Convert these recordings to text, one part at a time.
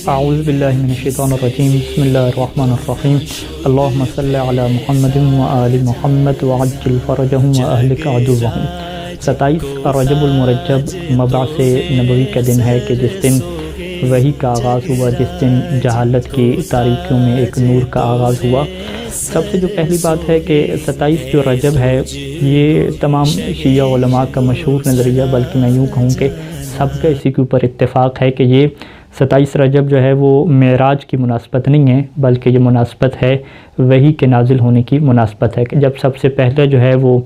اعوذ باللہ من الشیطان الرجیم بسم اللہ الرحمن الرحیم اللہم صلی علی محمد وآل محمد وعجل فرجہم واہلک عدوہم۔ 27 رجب المرجب مبعث نبوی کا دن ہے کہ جس دن وحی کا آغاز ہوا، جس دن جہالت کی تاریکیوں میں ایک نور کا آغاز ہوا۔ سب سے جو پہلی بات ہے کہ 27 جو رجب ہے یہ تمام شیعہ علماء کا مشہور نظریہ، بلکہ میں یوں کہوں کہ سب کا اسی کے اوپر اتفاق ہے کہ یہ 27 رجب جو ہے وہ معراج کی مناسبت نہیں ہے، بلکہ یہ مناسبت ہے وحی کے نازل ہونے کی مناسبت ہے کہ جب سب سے پہلے جو ہے وہ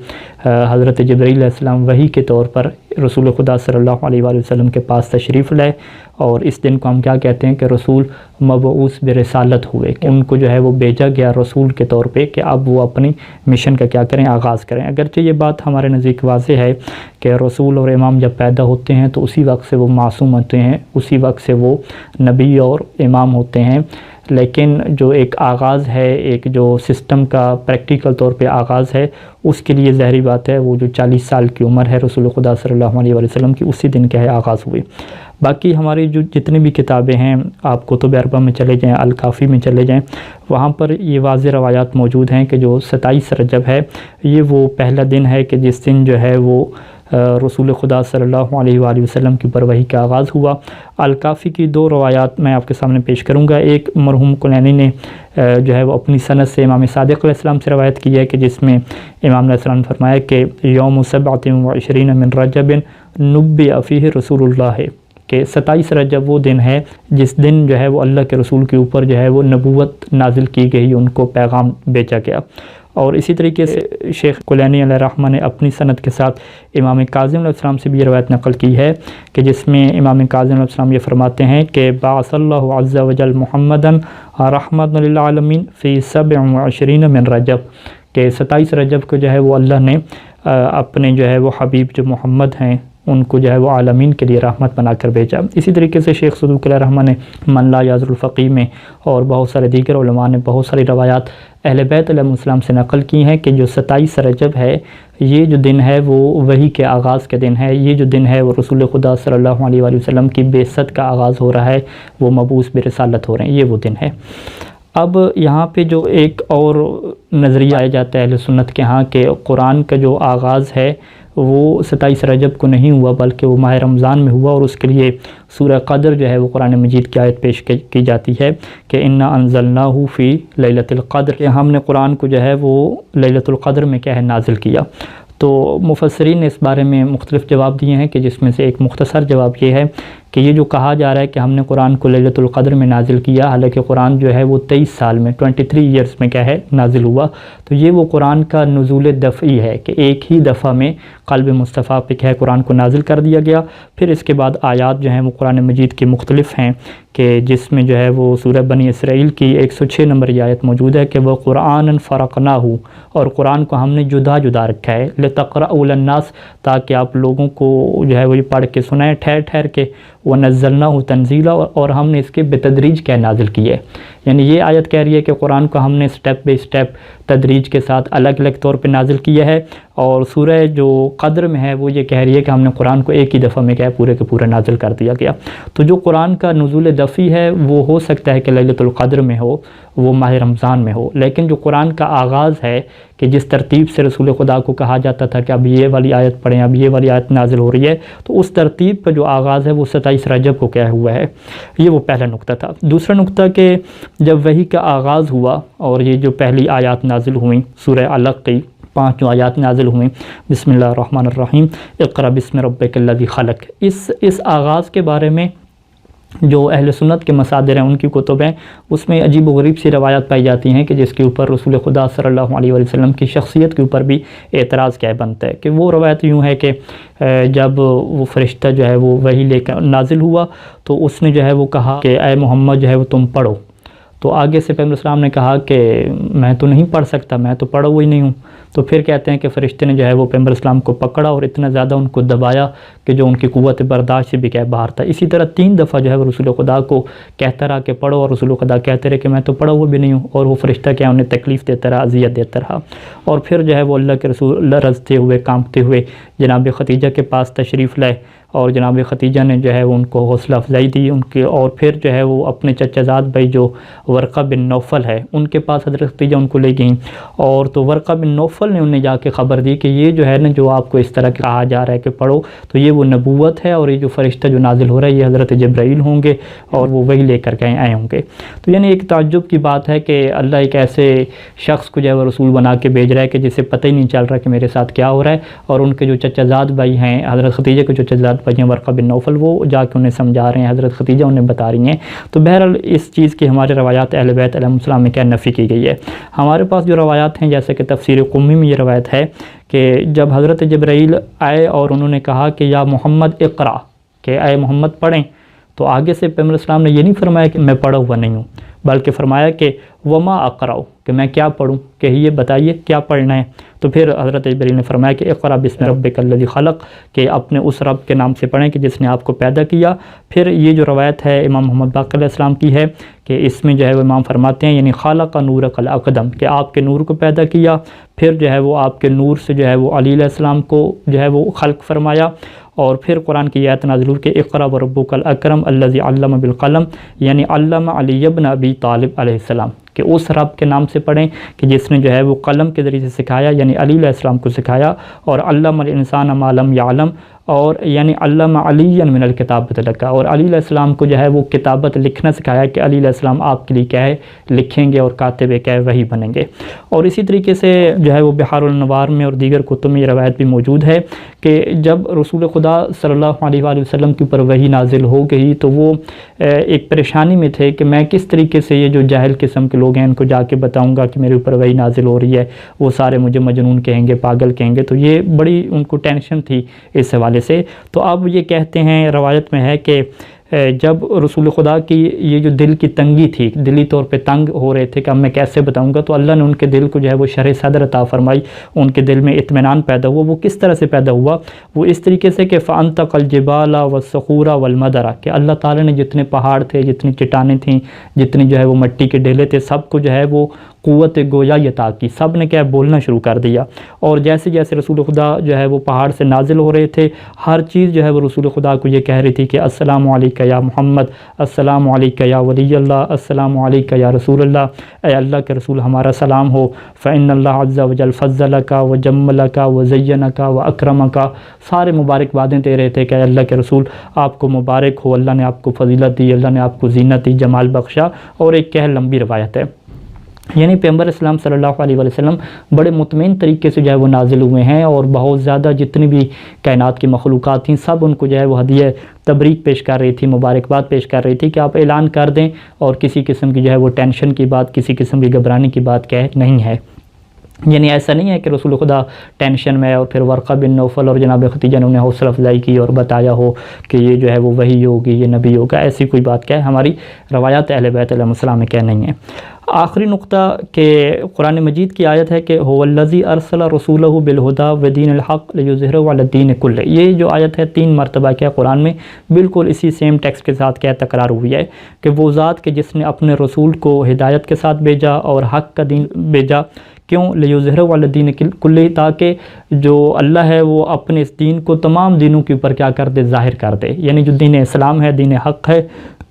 حضرت جبرائیل علیہ السلام وحی کے طور پر رسول خدا صلی اللہ علیہ وآلہ وسلم کے پاس تشریف لائے، اور اس دن کو ہم کیا کہتے ہیں کہ رسول مبعوث برسالت ہوئے، کہ ان کو جو ہے وہ بھیجا گیا رسول کے طور پہ کہ اب وہ اپنی مشن کا کیا کریں، آغاز کریں۔ اگرچہ یہ بات ہمارے نزدیک واضح ہے کہ رسول اور امام جب پیدا ہوتے ہیں تو اسی وقت سے وہ معصوم ہوتے ہیں، اسی وقت سے وہ نبی اور امام ہوتے ہیں، لیکن جو ایک آغاز ہے، ایک جو سسٹم کا پریکٹیکل طور پہ آغاز ہے، اس کے لیے ظاہری بات ہے وہ جو 40 سال کی عمر ہے رسول خدا صلی اللہ علیہ وآلہ وسلم کی، اسی دن کیا ہے آغاز ہوئی۔ باقی ہماری جو جتنی بھی کتابیں ہیں، آپ کتب اربعہ میں چلے جائیں، الکافی میں چلے جائیں، وہاں پر یہ واضح روایات موجود ہیں کہ جو 27 رجب ہے یہ وہ پہلا دن ہے کہ جس دن جو ہے وہ رسول خدا صلی اللہ علیہ وآلہ وسلم کی پر وحی کا آغاز ہوا۔ الکافی کی 2 روایات میں آپ کے سامنے پیش کروں گا۔ ایک مرحوم کلینی نے جو ہے وہ اپنی سند سے امام صادق علیہ السلام سے روایت کی ہے کہ جس میں امام علیہ السلام نے فرمایا کہ یوم 27 من رجب نبئ فیہ رسول اللہ، کہ 27 رجب وہ دن ہے جس دن جو ہے وہ اللہ کے رسول کے اوپر جو ہے وہ نبوت نازل کی گئی، ان کو پیغام بیچا گیا۔ اور اسی طریقے سے شیخ کلینی علیہ الرحمہ نے اپنی سند کے ساتھ امام کاظم علیہ السلام سے بھی یہ روایت نقل کی ہے کہ جس میں امام کاظم علیہ السلام یہ فرماتے ہیں کہ بعث اللہ عز وجل محمدا رحمۃ للعالمین فی 27 من رجب، کہ 27 رجب کو جو ہے وہ اللہ نے اپنے جو ہے وہ حبیب جو محمد ہیں ان کو جو ہے وہ عالمین کے لیے رحمت بنا کر بھیجا۔ اسی طریقے سے شیخ صدوق علیہ الرحمہ نے من لا یعذر الفقیہ میں اور بہت سارے دیگر علماء نے بہت ساری روایات اہل بیت علیہ السلام سے نقل کی ہیں کہ جو 27 رجب ہے یہ جو دن ہے وہ وحی کے آغاز کے دن ہے، یہ جو دن ہے وہ رسول خدا صلی اللہ علیہ وآلہ وسلم کی بعثت کا آغاز ہو رہا ہے، وہ مبعوث برسالت ہو رہے ہیں، یہ وہ دن ہے۔ اب یہاں پہ جو ایک اور نظریہ آیا جاتا ہے اہل سنت کے ہاں کہ قرآن کا جو آغاز ہے وہ 27 رجب کو نہیں ہوا بلکہ وہ ماہ رمضان میں ہوا، اور اس کے لیے سورہ قدر جو ہے وہ قرآن مجید کی آیت پیش کی جاتی ہے کہ انا انزلناہ فی لیلۃ القدر، کہ ہم نے قرآن کو جو ہے وہ لیلۃ القدر میں کیا ہے نازل کیا۔ تو مفسرین نے اس بارے میں مختلف جواب دیے ہیں کہ جس میں سے ایک مختصر جواب یہ ہے کہ یہ جو کہا جا رہا ہے کہ ہم نے قرآن کو لیلۃ القدر میں نازل کیا، حالانکہ قرآن جو ہے وہ 23 سال میں 23 ایئرز میں کیا ہے نازل ہوا، تو یہ وہ قرآن کا نزول دفعی ہے کہ ایک ہی دفعہ میں قلب مصطفیٰ پہ کیا ہے قرآن کو نازل کر دیا گیا۔ پھر اس کے بعد آیات جو ہیں وہ قرآن مجید کی مختلف ہیں کہ جس میں جو ہے وہ سورہ بنی اسرائیل کی 106 نمبر یہ آیت موجود ہے کہ وہ قرآن فرقناہ، اور قرآن کو ہم نے جدا جدا رکھا ہے لتقرأوا للناس، تاکہ آپ لوگوں کو جو ہے وہ یہ پڑھ کے سنائیں ٹھہر ٹھہر کے، وَنَزَّلْنَاهُ تَنزِيلًا، اور ہم نے اس کے بتدریج کیا نازل کی ہے۔ یعنی یہ آیت کہہ رہی ہے کہ قرآن کو ہم نے سٹیپ بائی سٹیپ تدریج کے ساتھ الگ الگ طور پہ نازل کیا ہے، اور سورہ جو قدر میں ہے وہ یہ کہہ رہی ہے کہ ہم نے قرآن کو ایک ہی دفعہ میں کیا ہے پورے کے پورے نازل کر دیا گیا۔ تو جو قرآن کا نزول دفعی ہے وہ ہو سکتا ہے کہ لیلۃ القدر میں ہو، وہ ماہ رمضان میں ہو، لیکن جو قرآن کا آغاز ہے کہ جس ترتیب سے رسول خدا کو کہا جاتا تھا کہ اب یہ والی آیت پڑھیں، اب یہ والی آیت نازل ہو رہی ہے، تو اس ترتیب کا جو آغاز ہے وہ 27 رجب کو کیا ہوا ہے، یہ وہ پہلا نقطہ تھا۔ دوسرا نقطہ کہ جب وحی کا آغاز ہوا اور یہ جو پہلی آیات نازل ہوئیں سورہ علق کی 5 جو آیات نازل ہوئیں، بسم اللہ الرحمن الرحیم اقرأ بسم ربک الذی خلق، اس آغاز کے بارے میں جو اہل سنت کے مصادر ہیں ان کی کتب ہیں، اس میں عجیب و غریب سی روایات پائی جاتی ہیں کہ جس کے اوپر رسول خدا صلی اللہ علیہ وآلہ وسلم کی شخصیت کے اوپر بھی اعتراض کیا بنتا ہے کہ وہ روایت یوں ہے کہ جب وہ فرشتہ جو ہے وہ وحی لے کر نازل ہوا تو اس نے جو ہے وہ کہا کہ اے محمد جو ہے وہ تم پڑھو، تو آگے سے پیغمبر اسلام نے کہا کہ میں تو نہیں پڑھ سکتا، میں تو پڑھا ہوا ہی نہیں ہوں۔ تو پھر کہتے ہیں کہ فرشتے نے جو ہے وہ پیغمبر اسلام کو پکڑا اور اتنا زیادہ ان کو دبایا کہ جو ان کی قوت برداشت سے بھی کیا باہر تھا۔ اسی طرح 3 دفعہ جو ہے وہ رسول خدا کو کہتا رہا کہ پڑھو، اور رسول خدا کہتے رہے کہ میں تو پڑھا ہوا بھی نہیں ہوں، اور وہ فرشتہ کیا انہیں تکلیف دیتا رہا، اذیت دیتا رہا۔ اور پھر جو ہے وہ اللہ کے رسول رضتے ہوئے کانپتے ہوئے جناب خدیجہ کے پاس تشریف لائے، اور جناب ختیجہ نے جو ہے وہ ان کو حوصلہ افزائی دی ان کے، اور پھر جو ہے وہ اپنے چچا زاد بھائی جو ورقہ بن نوفل ہے ان کے پاس حضرت ختیجہ ان کو لے گئیں، اور تو ورقہ بن نوفل نے انہیں جا کے خبر دی کہ یہ جو ہے نا جو آپ کو اس طرح کہا جا رہا ہے کہ پڑھو، تو یہ وہ نبوت ہے، اور یہ جو فرشتہ جو نازل ہو رہا ہے یہ حضرت جبرائیل ہوں گے اور وہ وہی لے کر کے آئے ہوں گے۔ تو یعنی ایک تعجب کی بات ہے کہ اللہ ایک ایسے شخص کو جو ہے وہ رسول بنا کے بھیج رہا ہے کہ جسے پتہ ہی نہیں چل رہا کہ میرے ساتھ کیا ہو رہا ہے، اور ان کے جو چچا زاد بھائی ہیں حضرت ختیجہ کے جو چچا زاد بھائی ہیں ورقہ بن نوفل وہ جا کے انہیں سمجھا رہے ہیں، حضرت ختیجہ انہیں بتا رہی ہیں۔ تو بہرحال اس چیز کی ہمارے روایات اہل بیت علیہ السلام میں کیا نفی کی گئی ہے۔ ہمارے پاس جو روایات ہیں جیسے کہ تفسیر قمی میں یہ روایت ہے کہ جب حضرت جبرائیل آئے اور انہوں نے کہا کہ یا محمد اقرا، کہ اے محمد پڑھیں، تو آگے سے پیغمبر اسلام نے یہ نہیں فرمایا کہ میں پڑھا ہوا نہیں ہوں، بلکہ فرمایا کہ وما اقرأ، کہ میں کیا پڑھوں، کہ یہ بتائیے کیا پڑھنا ہے۔ تو پھر حضرت جبرائیل نے فرمایا کہ اقرأ بسم ربک الذی خلق، کہ اپنے اس رب کے نام سے پڑھیں کہ جس نے آپ کو پیدا کیا۔ پھر یہ جو روایت ہے امام محمد باقر علیہ السلام کی ہے کہ اس میں جو ہے وہ امام فرماتے ہیں یعنی خالق نورک الاقدم، کہ آپ کے نور کو پیدا کیا، پھر جو ہے وہ آپ کے نور سے جو ہے وہ علی علیہ السلام کو جو ہے وہ خلق فرمایا، اور پھر قرآن کی آیت نازل ہوئی کہ اقرأ وربک الاکرم الذی علم بالقلم، یعنی علم علی ابن ابی طالب علیہ السلام، کہ اس رب کے نام سے پڑھیں کہ جس نے جو ہے وہ قلم کے ذریعے سے سکھایا، یعنی علی علیہ السلام کو سکھایا، اور علم الانسان ما لم یعلم، اور یعنی علم علی من الکتابۃ لکا، اور علی علیہ السلام کو جو ہے وہ کتابت لکھنا سکھایا کہ علی علیہ السلام آپ کے لیے کیا ہے لکھیں گے اور کاتب کیا ہے وہی بنیں گے۔ اور اسی طریقے سے جو ہے وہ بحار الانوار میں اور دیگر کتب میں یہ روایت بھی موجود ہے کہ جب رسول خدا صلی اللہ علیہ وآلہ وسلم کے اوپر وحی نازل ہو گئی تو وہ ایک پریشانی میں تھے کہ میں کس طریقے سے یہ جو جاہل قسم کے لوگ ہیں ان کو جا کے بتاؤں گا کہ میرے اوپر وحی نازل ہو رہی ہے، وہ سارے مجھے مجنون کہیں گے، پاگل کہیں گے، تو یہ بڑی ان کو ٹینشن تھی اس حوالے سے۔ تو اب یہ کہتے ہیں روایت میں ہے کہ جب رسول خدا کی یہ جو دل کی تنگی تھی، دلی طور پہ تنگ ہو رہے تھے کہ اب میں کیسے بتاؤں گا، تو اللہ نے ان کے دل کو جو ہے وہ شرح صدر عطا فرمائی، ان کے دل میں اطمینان پیدا ہوا۔ وہ کس طرح سے پیدا ہوا؟ وہ اس طریقے سے کہ فَأَنْتَقَ الْجِبَالَ وَالصَّخُورَ وَالْمَدَرَ، کہ اللہ تعالیٰ نے جتنے پہاڑ تھے، جتنی چٹانیں تھیں، جتنی جو ہے وہ مٹی کے ڈھیلے تھے، سب کو جو ہے وہ قوت گویائی عطا کی، سب نے کیا بولنا شروع کر دیا۔ اور جیسے جیسے رسول خدا جو ہے وہ پہاڑ سے نازل ہو رہے تھے، ہر چیز جو ہے وہ رسول خدا کو یہ کہہ رہی تھی کہ السلام علیکہ یا محمد، السلام علیکہ یا ولی اللہ، السلام علیکہ یا رسول اللہ، اے اللہ کے رسول ہمارا سلام ہو، فإن اللہ عز وجل فضلک وجملک وزینک واکرمک، سارے مبارکبادیں دے رہے تھے کہ اے اللہ کے رسول آپ کو مبارک ہو، اللہ نے آپ کو فضیلت دی، اللہ نے آپ کو زینت دی، جمال بخشا۔ اور ایک کہہ لمبی روایت ہے، یعنی پیغمبر اسلام صلی اللہ علیہ وسلم بڑے مطمئن طریقے سے جو ہے وہ نازل ہوئے ہیں، اور بہت زیادہ جتنی بھی کائنات کی مخلوقات تھیں سب ان کو جو ہے وہ ہدیہ تبریک پیش کر رہی تھی، مبارکباد پیش کر رہی تھی کہ آپ اعلان کر دیں، اور کسی قسم کی جو ہے وہ ٹینشن کی بات، کسی قسم کی گھبرانے کی بات کیا ہے نہیں ہے۔ یعنی ایسا نہیں ہے کہ رسول خدا ٹینشن میں اور پھر ورقہ بن نوفل اور جناب ختیجہ نے انہیں حوصلہ افزائی کی اور بتایا ہو کہ یہ جو ہے وہ وحی ہوگی، یہ نبی ہوگا، ایسی کوئی بات کیا ہے ہماری روایات اہل بیت علیہ السلام میں کیا نہیں ہے۔ آخری نقطہ کہ قرآن مجید کی آیت ہے کہ هو الذی ارسل رسولہ بالہدی ودین الحق لیظہرہ علی الدین کلہ، یہ جو آیت ہے 3 مرتبہ کیا قرآن میں بالکل اسی سیم ٹیکسٹ کے ساتھ کیا تکرار ہوئی ہے کہ وہ ذات کہ جس نے اپنے رسول کو ہدایت کے ساتھ بھیجا اور حق کا دین بھیجا، کیوں؟ لیظہرہ علی الدین کلہ، تاکہ جو اللہ ہے وہ اپنے اس دین کو تمام دینوں کے اوپر کیا کر دے، ظاہر کر دے، یعنی جو دین اسلام ہے، دین حق ہے،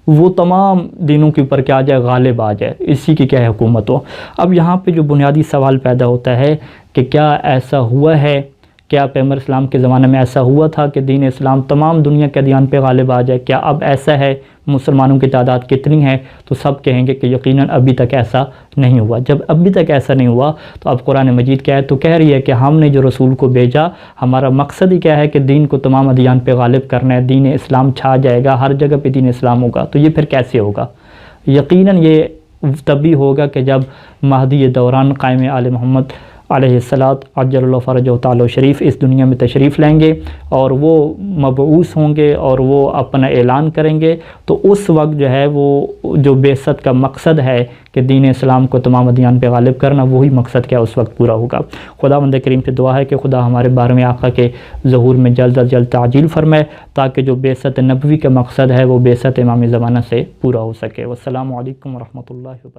وہ تمام دینوں کے اوپر کیا آ جائے، غالب آ جائے، اسی کی کیا ہے حکومت ہو۔ اب یہاں پہ جو بنیادی سوال پیدا ہوتا ہے کہ کیا ایسا ہوا ہے، کیا پیغمبر اسلام کے زمانے میں ایسا ہوا تھا کہ دین اسلام تمام دنیا کے ادیان پہ غالب آ جائے؟ کیا اب ایسا ہے؟ مسلمانوں کی تعداد کتنی ہے؟ تو سب کہیں گے کہ یقیناً ابھی تک ایسا نہیں ہوا۔ جب ابھی تک ایسا نہیں ہوا تو اب قرآن مجید کیا ہے تو کہہ رہی ہے کہ ہم نے جو رسول کو بھیجا، ہمارا مقصد ہی کیا ہے کہ دین کو تمام ادیان پہ غالب کرنا ہے، دین اسلام چھا جائے گا، ہر جگہ پہ دین اسلام ہوگا۔ تو یہ پھر کیسے ہوگا؟ یقیناً یہ تبھی ہوگا کہ جب مہدی دوران قائم آل محمد علیہ الصلاۃ عجل اللہ فرجہ تعالی شریف اس دنیا میں تشریف لائیں گے اور وہ مبعوث ہوں گے اور وہ اپنا اعلان کریں گے، تو اس وقت جو ہے وہ جو بعثت کا مقصد ہے کہ دین اسلام کو تمام ادیان پہ غالب کرنا، وہی مقصد کیا اس وقت پورا ہوگا۔ خداوند کریم سے دعا ہے کہ خدا ہمارے 12ویں آقا کے ظہور میں جلد از جلد تعجیل فرمائے تاکہ جو بعثت نبوی کا مقصد ہے وہ بعثت امام زمانہ سے پورا ہو سکے۔ والسلام علیکم ورحمۃ اللہ وبرکاتہ۔